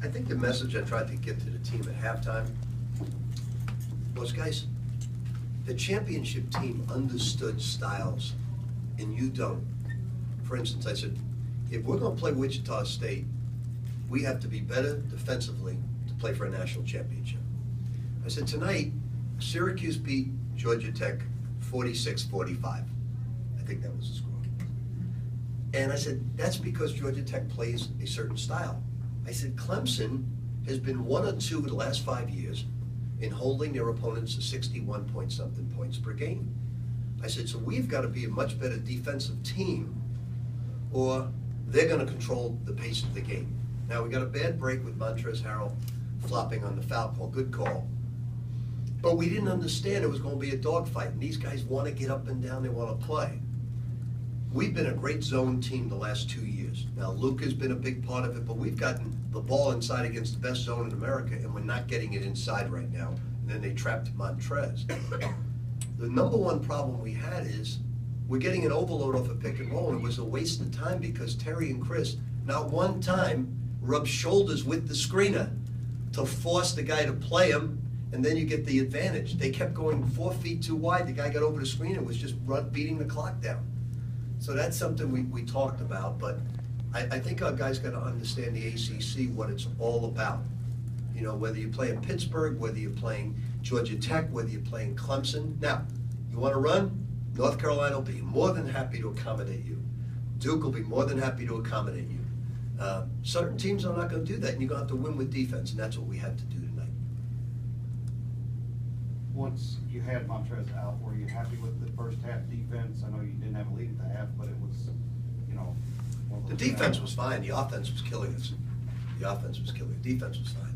I think the message I tried to get to the team at halftime was, guys, the championship team understood styles, and you don't. For instance, I said, if we're going to play Wichita State, we have to be better defensively to play for a national championship. I said, tonight, Syracuse beat Georgia Tech 46-45. I think that was the score. And I said, that's because Georgia Tech plays a certain style. I said, Clemson has been 1 or 2 of the last 5 years in holding their opponents to 61-point-something points per game. I said, so we've got to be a much better defensive team, or they're going to control the pace of the game. Now, we got a bad break with Montrezl Harrell flopping on the foul call. Good call. But we didn't understand it was going to be a dogfight, and these guys want to get up and down, they want to play. We've been a great zone team the last 2 years. Now, Luka's been a big part of it, but we've gotten the ball inside against the best zone in America, and we're not getting it inside right now. And then they trapped Montrez. The number one problem we had is we're getting an overload off a pick and roll, and it was a waste of time because Terry and Chris not one time rubbed shoulders with the screener to force the guy to play him, and then you get the advantage. They kept going 4 feet too wide. The guy got over the screen and was just beating the clock down. So that's something we talked about, but I think our guys got to understand the ACC, what it's all about. You know, whether you play in Pittsburgh, whether you're playing Georgia Tech, whether you're playing Clemson. Now, you want to run? North Carolina will be more than happy to accommodate you. Duke will be more than happy to accommodate you. Certain teams are not going to do that, and you're going to have to win with defense, and that's what we had to do tonight. Once you had Montrez out, were you happy with the first half defense? I know you didn't have a lead at the half, but it was, you know. The defense was fine. The offense was killing us. The offense was killing. The defense was fine.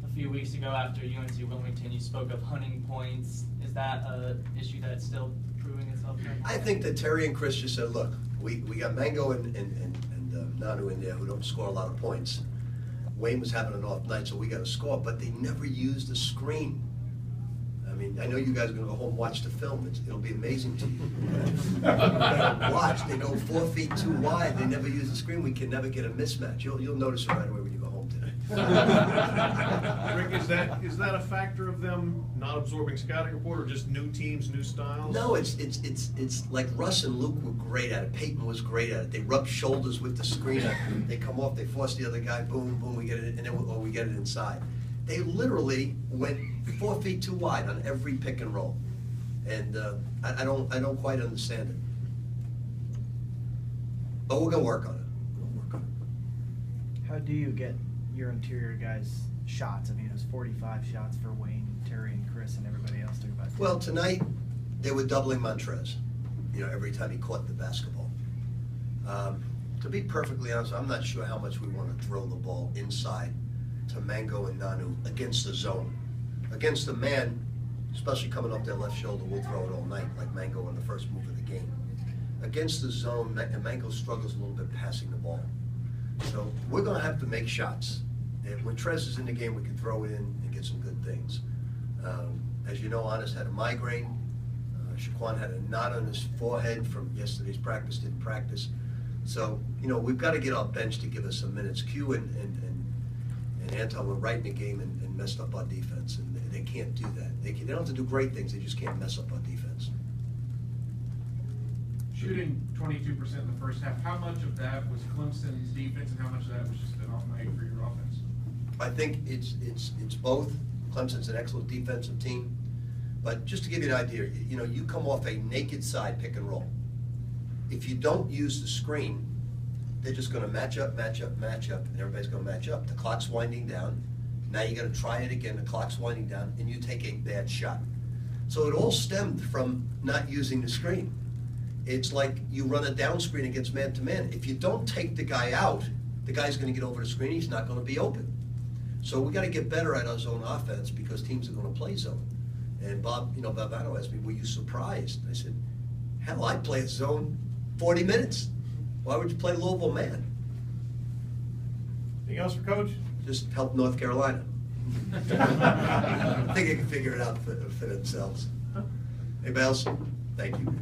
A few weeks ago after UNC Wilmington, you spoke of hunting points. Is that an issue that's still proving itself here? I think that Terry and Chris just said, look, we got Mango and Nanu in there who don't score a lot of points. Wayne was having an off night, so we got to score, but they never used the screen. I mean, I know you guys are going to go home and watch the film. It'll be amazing to you. Watch, they go 4 feet too wide. They never use the screen. We can never get a mismatch. You'll notice it right away when you go home today. Rick, is that a factor of them not absorbing scouting report, or just new teams, new styles? No, it's like Russ and Luke were great at it. Peyton was great at it. They rub shoulders with the screener. They come off, they force the other guy, boom, boom, we get it, or we get it inside. They literally went 4 feet too wide on every pick and roll, and I don't quite understand it. But we're gonna work on it. How do you get your interior guys shots? I mean, it was 45 shots for Wayne, Terry, and Chris, and everybody else. Well, tonight they were doubling Montrez. You know, every time he caught the basketball. To be perfectly honest, I'm not sure how much we want to throw the ball inside to Mango and Nanu against the zone. Against the man, especially coming off their left shoulder, we'll throw it all night, like Mango on the first move of the game. Against the zone, Mango struggles a little bit passing the ball. So we're going to have to make shots. And when Trez is in the game, we can throw it in and get some good things. As you know, Honest had a migraine. Shaquan had a knot on his forehead from yesterday's practice, didn't practice. So, you know, we've got to get our bench to give us some minutes. Q and Anton were right in the game and messed up our defense, and they can't do that. They don't have to do great things, they just can't mess up our defense. Shooting 22% in the first half, how much of that was Clemson's defense and how much of that was just an off night for your offense? I think it's both. Clemson's an excellent defensive team, but just to give you an idea, you know, you come off a naked side pick and roll. If you don't use the screen, they're just going to match up, and everybody's going to match up. The clock's winding down. Now you got to try it again. The clock's winding down, and you take a bad shot. So it all stemmed from not using the screen. It's like you run a down screen against man-to-man. If you don't take the guy out, the guy's going to get over the screen. He's not going to be open. So we got to get better at our zone offense because teams are going to play zone. And Bob, you know, Bavano asked me, "Were you surprised?" I said, "Hell, I play a zone 40 minutes. Why would you play Louisville man?" Anything else for Coach? Just help North Carolina. I think they can figure it out for themselves. Anybody else? Thank you.